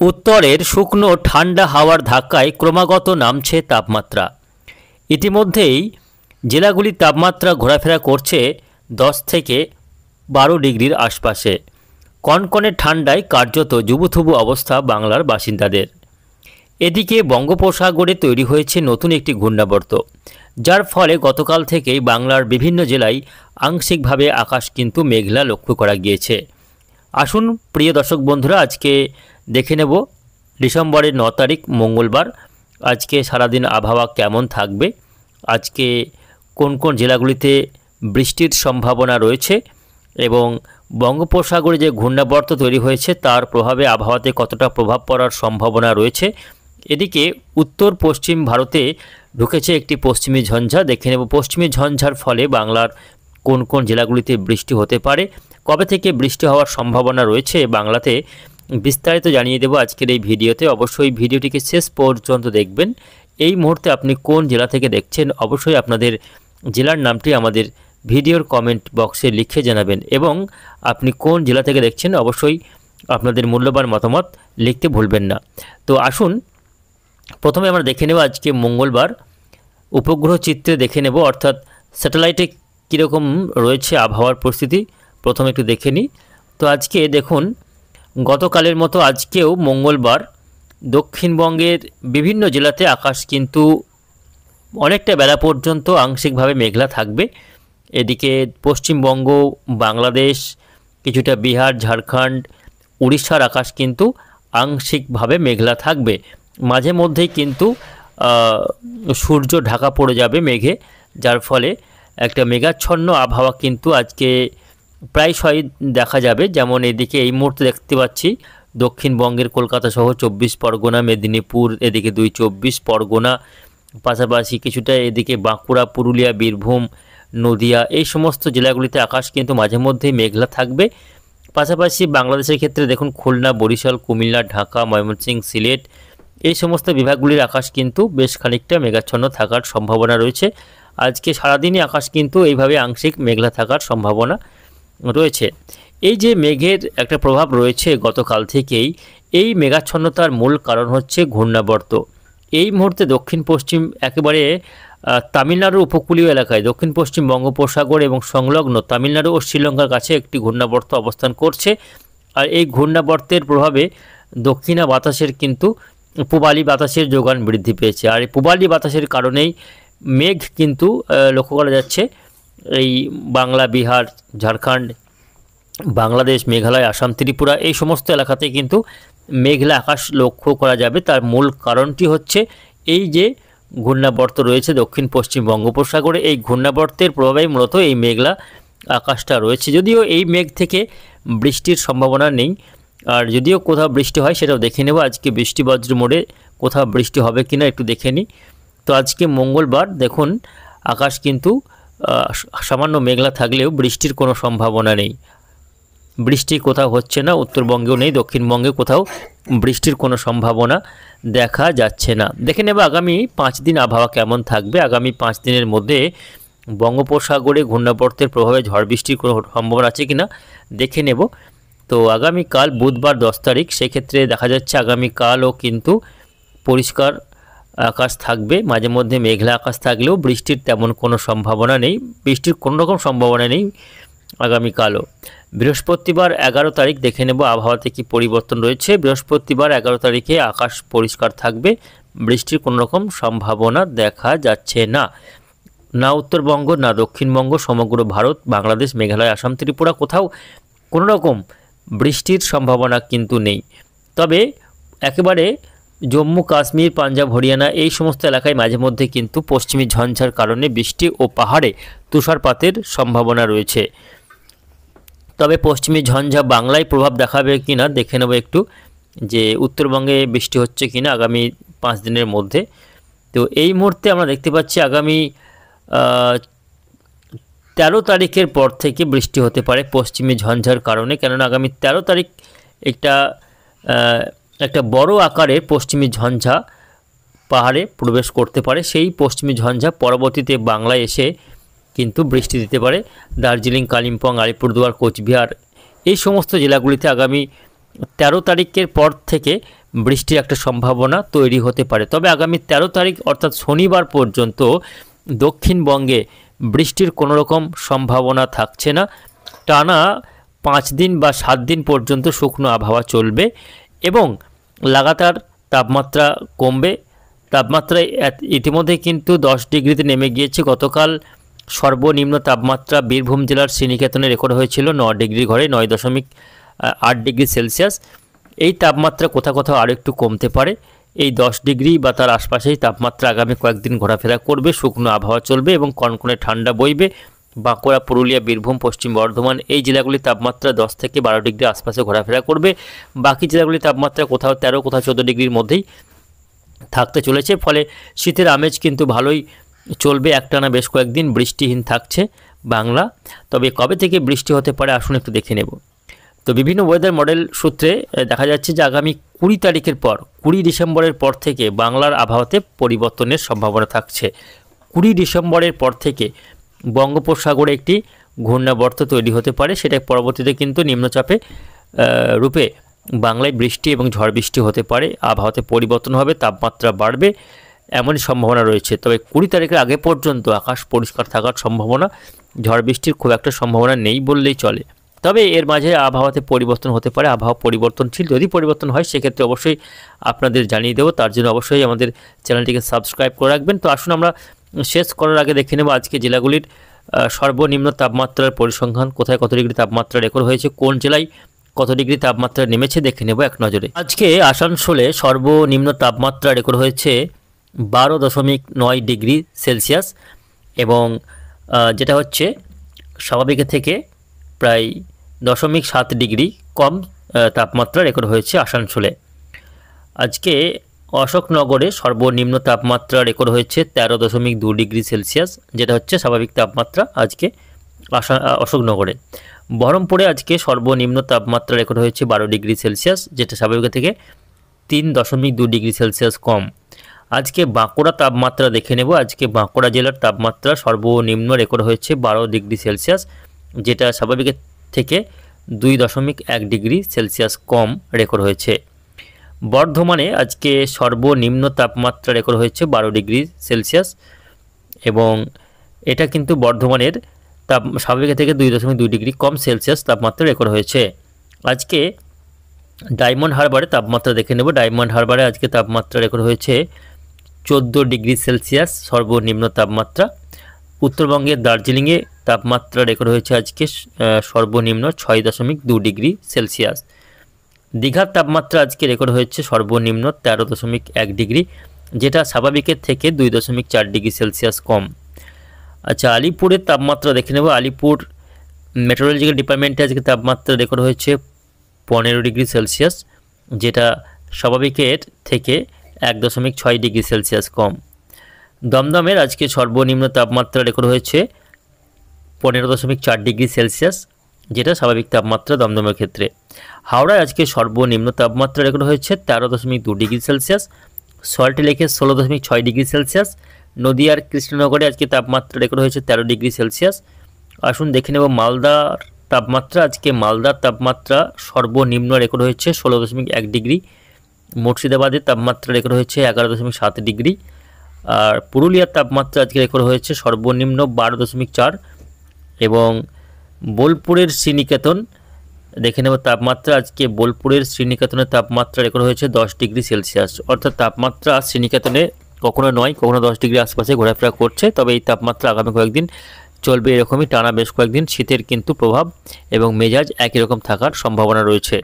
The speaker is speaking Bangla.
উত্তরের শুকনো ঠান্ডা হাওয়ার ধাক্কায় ক্রমাগত নামছে তাপমাত্রা। ইতিমধ্যেই জেলাগুলির তাপমাত্রা ঘোরাফেরা করছে 10 থেকে 12 ডিগ্রির আশপাশে। কনকনে ঠান্ডায় কার্যত জুবুথুবু অবস্থা বাংলার বাসিন্দাদের। এদিকে বঙ্গোপসাগরে তৈরি হয়েছে নতুন একটি ঘূর্ণাবর্ত, যার ফলে গতকাল থেকেই বাংলার বিভিন্ন জেলায় আংশিকভাবে আকাশ কিন্তু মেঘলা লক্ষ্য করা গিয়েছে। আসুন প্রিয় দর্শক বন্ধুরা, আজকে দেখে নেব ডিসেম্বরের 9 তারিখ মঙ্গলবার আজকে সারাদিন আবহাওয়া কেমন থাকবে, আজকে কোন কোন জেলাগুলিতে বৃষ্টির সম্ভাবনা রয়েছে এবং বঙ্গোপসাগরে যে ঘূর্ণাবর্ত তৈরি হয়েছে তার প্রভাবে আবহাওয়াতে কতটা প্রভাব পড়ার সম্ভাবনা রয়েছে। এদিকে উত্তর পশ্চিম ভারতে ঢুকেছে একটি পশ্চিমী ঝঞ্ঝা। দেখে নেব পশ্চিমী ঝঞ্ঝার ফলে বাংলার কোন কোন জেলাগুলিতে বৃষ্টি হতে পারে, কবে থেকে বৃষ্টি হওয়ার সম্ভাবনা রয়েছে বাংলাতে, বিস্তারিত জানিয়ে দেব আজকের এই ভিডিওতে। অবশ্যই ভিডিওটিকে শেষ পর্যন্ত দেখবেন। এই মুহূর্তে আপনি কোন জেলা থেকে দেখছেন অবশ্যই আপনাদের জেলার নামটি আমাদের ভিডিওর কমেন্ট বক্সে লিখে জানাবেন এবং আপনি কোন জেলা থেকে দেখছেন অবশ্যই আপনাদের মূল্যবান মতামত লিখতে ভুলবেন না। তো আসুন প্রথমে আমরা দেখে নেব আজকে মঙ্গলবার উপগ্রহ চিত্রে দেখে নেব, অর্থাৎ স্যাটেলাইটে কীরকম রয়েছে আবহাওয়ার পরিস্থিতি প্রথমে একটু দেখে নিই। তো আজকে দেখুন গতকালের মতো আজকেও মঙ্গলবার দক্ষিণবঙ্গের বিভিন্ন জেলাতে আকাশ কিন্তু অনেকটা বেলা পর্যন্ত আংশিকভাবে মেঘলা থাকবে। এদিকে পশ্চিমবঙ্গ, বাংলাদেশ, কিছুটা বিহার, ঝাড়খণ্ড, উড়িষ্যার আকাশ কিন্তু আংশিকভাবে মেঘলা থাকবে। মাঝে মধ্যেই কিন্তু সূর্য ঢাকা পড়ে যাবে মেঘে, যার ফলে একটা মেঘাচ্ছন্ন আবহাওয়া কিন্তু আজকে প্রায়শই দেখা যাবে। যেমন এদিকে এই মুহূর্তে দেখতে পাচ্ছি দক্ষিণবঙ্গের কলকাতা সহ 24 পরগনা, মেদিনীপুর, এদিকে 24 পরগনা, পাশাপাশি কিছুটা এদিকে বাঁকুড়া, পুরুলিয়া, বীরভূম, নদিয়া, এই সমস্ত জেলাগুলিতে আকাশ কিন্তু মাঝে মধ্যেই মেঘলা থাকবে। পাশাপাশি বাংলাদেশের ক্ষেত্রে দেখুন খুলনা, বরিশাল, কুমিল্লা, ঢাকা, ময়মনসিংহ, সিলেট, এই সমস্ত বিভাগগুলির আকাশ কিন্তু বেশ খানিকটা মেঘাচ্ছন্ন থাকার সম্ভাবনা রয়েছে। আজকে সারাদিনই আকাশ কিন্তু এইভাবে আংশিক মেঘলা থাকার সম্ভাবনা রয়েছে। এই যে মেঘের একটা প্রভাব রয়েছে গতকাল থেকেই, এই মেঘাচ্ছন্নতার মূল কারণ হচ্ছে ঘূর্ণাবর্ত। এই মুহূর্তে দক্ষিণ পশ্চিম একেবারে তামিলনাড়ুর উপকূলীয় এলাকায় দক্ষিণ পশ্চিম বঙ্গোপসাগর এবং সংলগ্ন তামিলনাড়ু ও শ্রীলঙ্কার কাছে একটি ঘূর্ণাবর্ত অবস্থান করছে। আর এই ঘূর্ণাবর্তের প্রভাবে দক্ষিণা বাতাসের কিন্তু পূবালি বাতাসের যোগান বৃদ্ধি পেয়েছে। আর এই পূবালি বাতাসের কারণেই মেঘ কিন্তু লক্ষ্য করা যাচ্ছে এই বাংলা, বিহার, ঝাড়খণ্ড, বাংলাদেশ, মেঘালয়, আসাম, ত্রিপুরা, এই সমস্ত এলাকাতে কিন্তু মেঘলা আকাশ লক্ষ্য করা যাবে। তার মূল কারণটি হচ্ছে এই যে ঘূর্ণাবর্ত রয়েছে দক্ষিণ পশ্চিম বঙ্গোপসাগরে, এই ঘূর্ণাবর্তের প্রভাবেই মূলত এই মেঘলা আকাশটা রয়েছে। যদিও এই মেঘ থেকে বৃষ্টির সম্ভাবনা নেই, আর যদিও কোথাও বৃষ্টি হয় সেটাও দেখে নেব। আজকে বৃষ্টি বজ্র মোড়ে কোথাও বৃষ্টি হবে কিনা একটু দেখে নিই। তো আজকে মঙ্গলবার দেখুন আকাশ কিন্তু সামান্য মেঘলা থাকলেও বৃষ্টির কোনো সম্ভাবনা নেই। বৃষ্টি কোথাও হচ্ছে না, উত্তরবঙ্গেও নেই, দক্ষিণবঙ্গে কোথাও বৃষ্টির কোনো সম্ভাবনা দেখা যাচ্ছে না। দেখে নেব আগামী 5 দিন আবহাওয়া কেমন থাকবে। আগামী 5 দিনের মধ্যে বঙ্গোপসাগরে ঘূর্ণাবর্তের প্রভাবে ঝড় বৃষ্টির কোনো সম্ভাবনা আছে কিনা দেখে নেব। তো আগামীকাল বুধবার 10 তারিখ, সেক্ষেত্রে দেখা যাচ্ছে আগামীকালও কিন্তু পরিষ্কার আকাশ থাকবে, মাঝে মধ্যে মেঘলা আকাশ থাকলেও বৃষ্টির তেমন কোনো সম্ভাবনা নেই, বৃষ্টির কোনো রকম সম্ভাবনা নেই আগামীকালও। বৃহস্পতিবার 11 তারিখ দেখে নেব আবহাওয়াতে কী পরিবর্তন রয়েছে। বৃহস্পতিবার 11 তারিখে আকাশ পরিষ্কার থাকবে, বৃষ্টির কোনো রকম সম্ভাবনা দেখা যাচ্ছে না। না উত্তরবঙ্গ, না দক্ষিণবঙ্গ, সমগ্র ভারত, বাংলাদেশ, মেঘালয়, আসাম, ত্রিপুরা কোথাও কোনো রকম বৃষ্টির সম্ভাবনা কিন্তু নেই। তবে একেবারে জম্মু, কাশ্মীর, পাঞ্জাব, হরিয়ানা, এই সমস্ত এলাকায় মাঝে মধ্যে কিন্তু পশ্চিমী ঝঞ্ঝার কারণে বৃষ্টি ও পাহাড়ে তুষারপাতের সম্ভাবনা রয়েছে। তবে পশ্চিমী ঝঞ্ঝা বাংলায় প্রভাব দেখাবে কিনা দেখে নেব একটু, যে উত্তরবঙ্গে বৃষ্টি হচ্ছে কিনা আগামী 5 দিনের মধ্যে। তো এই মুহূর্তে আমরা দেখতে পাচ্ছি আগামী 13 তারিখের পর থেকে বৃষ্টি হতে পারে পশ্চিমী ঝঞ্ঝার কারণে, কেননা আগামী 13 তারিখ একটা বড় আকারের পশ্চিমী ঝঞ্ঝা পাহাড়ে প্রবেশ করতে পারে। সেই পশ্চিমী ঝঞ্ঝা পরবর্তীতে বাংলায় এসে কিন্তু বৃষ্টি দিতে পারে। দার্জিলিং, কালিম্পং, আলিপুরদুয়ার, কোচবিহার, এই সমস্ত জেলাগুলিতে আগামী 13 তারিখের পর থেকে বৃষ্টির একটা সম্ভাবনা তৈরি হতে পারে। তবে আগামী 13 তারিখ অর্থাৎ শনিবার পর্যন্ত দক্ষিণবঙ্গে বৃষ্টির কোনো রকম সম্ভাবনা থাকছে না। টানা 5 দিন বা 7 দিন পর্যন্ত শুকনো আবহাওয়া চলবে এবং লাগাতার তাপমাত্রা কমবে। তাপমাত্রা ইতিমধ্যে কিন্তু 10 ডিগ্রিতে নেমে গিয়েছে। গতকাল সর্বনিম্ন তাপমাত্রা বীরভূম জেলার শ্রীনিকেতনে রেকর্ড হয়েছিল 9 ডিগ্রি ঘরে, 9.8 ডিগ্রি সেলসিয়াস। এই তাপমাত্রা কোথাও কোথাও আরও একটু কমতে পারে। এই 10 ডিগ্রি বা তার আশপাশেই তাপমাত্রা আগামী কয়েকদিন ঘোরাফেরা করবে, শুকনো আবহাওয়া চলবে এবং কনকনে ঠান্ডা বইবে। বাঁকুড়া, পুরুলিয়া, বীরভূম, পশ্চিম বর্ধমান এই জেলাগুলির তাপমাত্রা 10 থেকে 12 ডিগ্রি আশপাশে ঘোরাফেরা করবে। বাকি জেলাগুলির তাপমাত্রা কোথাও 13, কোথাও 14 ডিগ্রির মধ্যেই থাকতে চলেছে। ফলে শীতের আমেজ কিন্তু ভালোই চলবে। একটানা বেশ কয়েকদিন বৃষ্টিহীন থাকছে বাংলা। তবে কবে থেকে বৃষ্টি হতে পারে আসুন একটু দেখে নেব। তো বিভিন্ন ওয়েদার মডেল সূত্রে দেখা যাচ্ছে যে আগামী 20 তারিখের পর, 20 ডিসেম্বরের পর থেকে বাংলার আবহাওয়াতে পরিবর্তনের সম্ভাবনা থাকছে। 20 ডিসেম্বরের পর থেকে বঙ্গোপসাগরে একটি ঘূর্ণাবর্ত তৈরি হতে পারে। সেটা পরবর্তীতে কিন্তু নিম্নচাপে রূপে বাংলায় বৃষ্টি এবং ঝড় বৃষ্টি হতে পারে। আবহাওয়াতে পরিবর্তন হবে, তাপমাত্রা বাড়বে, এমনই সম্ভাবনা রয়েছে। তবে 20 তারিখের আগে পর্যন্ত আকাশ পরিষ্কার থাকার সম্ভাবনা, ঝড় বৃষ্টির খুব একটা সম্ভাবনা নেই বললেই চলে। তবে এর মাঝে আবহাওয়াতে পরিবর্তন হতে পারে। আবহাওয়া পরিবর্তনশীল, যদি পরিবর্তন হয় সেক্ষেত্রে অবশ্যই আপনাদের জানিয়ে দেবো। তার জন্য অবশ্যই আমাদের চ্যানেলটিকে সাবস্ক্রাইব করে রাখবেন। তো আসুন আমরা শেষ করার আগে দেখে নেব আজকে জেলাগুলির সর্বনিম্ন তাপমাত্রার পরিসংখ্যান। কোথায় কত ডিগ্রি তাপমাত্রা রেকর্ড হয়েছে, কোন জেলায় কত ডিগ্রি তাপমাত্রা নেমেছে দেখে নেব এক নজরে। আজকে আসানসোলে সর্বনিম্ন তাপমাত্রা রেকর্ড হয়েছে 12.9 ডিগ্রি সেলসিয়াস এবং যেটা হচ্ছে স্বাভাবিকের থেকে প্রায় 0.7 ডিগ্রি কম তাপমাত্রা রেকর্ড হয়েছে আসানসোলে। আজকে অশোকনগরে সর্বনিম্ন তাপমাত্রা রেকর্ড হয়েছে 13.2 ডিগ্রি সেলসিয়াস, যেটা হচ্ছে স্বাভাবিক তাপমাত্রা আজকে অশোকনগরে। বহরমপুরে আজকে সর্বনিম্ন তাপমাত্রা রেকর্ড হয়েছে 12 ডিগ্রি সেলসিয়াস, যেটা স্বাভাবিকের থেকে 3.2 ডিগ্রি সেলসিয়াস কম। আজকে বাঁকুড়া তাপমাত্রা দেখে নেব। আজকে বাঁকুড়া জেলার তাপমাত্রা সর্বনিম্ন রেকর্ড হয়েছে 12 ডিগ্রি সেলসিয়াস, যেটা স্বাভাবিকের থেকে 2.1 ডিগ্রি সেলসিয়াস কম রেকর্ড হয়েছে। বর্ধমানে আজকে সর্বনিম্ন তাপমাত্রা রেকর্ড হয়েছে 12 ডিগ্রি সেলসিয়াস এবং এটা কিন্তু বর্ধমানের স্বাভাবিকের থেকে 2.2 ডিগ্রি কম সেলসিয়াস তাপমাত্রা রেকর্ড হয়েছে। আজকে ডায়মন্ড হারবারে তাপমাত্রা দেখে নেব। ডায়মন্ড হারবারে আজকে তাপমাত্রা রেকর্ড হয়েছে 14 ডিগ্রি সেলসিয়াস সর্বনিম্ন তাপমাত্রা। উত্তরবঙ্গের দার্জিলিংয়ে তাপমাত্রা রেকর্ড হয়েছে আজকে সর্বনিম্ন 6.2 ডিগ্রি সেলসিয়াস। দীঘার তাপমাত্রা আজকে রেকর্ড হয়েছে সর্বনিম্ন 13.1 ডিগ্রি, যেটা স্বাভাবিকের থেকে 2.4 ডিগ্রি সেলসিয়াস কম। আচ্ছা, আলিপুরের তাপমাত্রা দেখে নেব। আলিপুর মেট্রোলজিক্যাল ডিপার্টমেন্টে আজকে তাপমাত্রা রেকর্ড হয়েছে 15 ডিগ্রি সেলসিয়াস, যেটা স্বাভাবিকের থেকে 1.6 ডিগ্রি সেলসিয়াস কম। দমদমের আজকে সর্বনিম্ন তাপমাত্রা রেকর্ড হয়েছে 15.4 ডিগ্রি সেলসিয়াস, যেটা স্বাভাবিক তাপমাত্রা দমদমের ক্ষেত্রে। হাওড়ায় আজকে সর্বনিম্ন তাপমাত্রা রেকর্ড হয়েছে 13.2 ডিগ্রি সেলসিয়াস। সল্টলেকে 16.6 degree Celsius. নদিয়ার কৃষ্ণনগরে আজকে তাপমাত্রা রেকর্ড হয়েছে 13 ডিগ্রি সেলসিয়াস। আসুন দেখে নেব মালদার তাপমাত্রা। আজকে মালদার তাপমাত্রা সর্বনিম্ন রেকর্ড হয়েছে 16.1 ডিগ্রি। মুর্শিদাবাদের তাপমাত্রা রেকর্ড হয়েছে 11.7 ডিগ্রি। আর পুরুলিয়ার তাপমাত্রা আজকে রেকর্ড হয়েছে সর্বনিম্ন 12.4 এবং বোলপুরের শ্রীনিকেতন দেখে নেব তাপমাত্রা। আজকে বোলপুরের শ্রীনিকেতনের তাপমাত্রা রেকর্ড হয়েছে 10 ডিগ্রি সেলসিয়াস। অর্থাৎ তাপমাত্রা শ্রীনিকেতনে কখনো 9 কখনো 10 ডিগ্রি আশপাশে ঘোরাফেরা করছে। তবে এই তাপমাত্রা আগামী কয়েকদিন চলবে এরকমই টানা বেশ কয়েকদিন। শীতের কিন্তু প্রভাব এবং মেজাজ একই রকম থাকার সম্ভাবনা রয়েছে।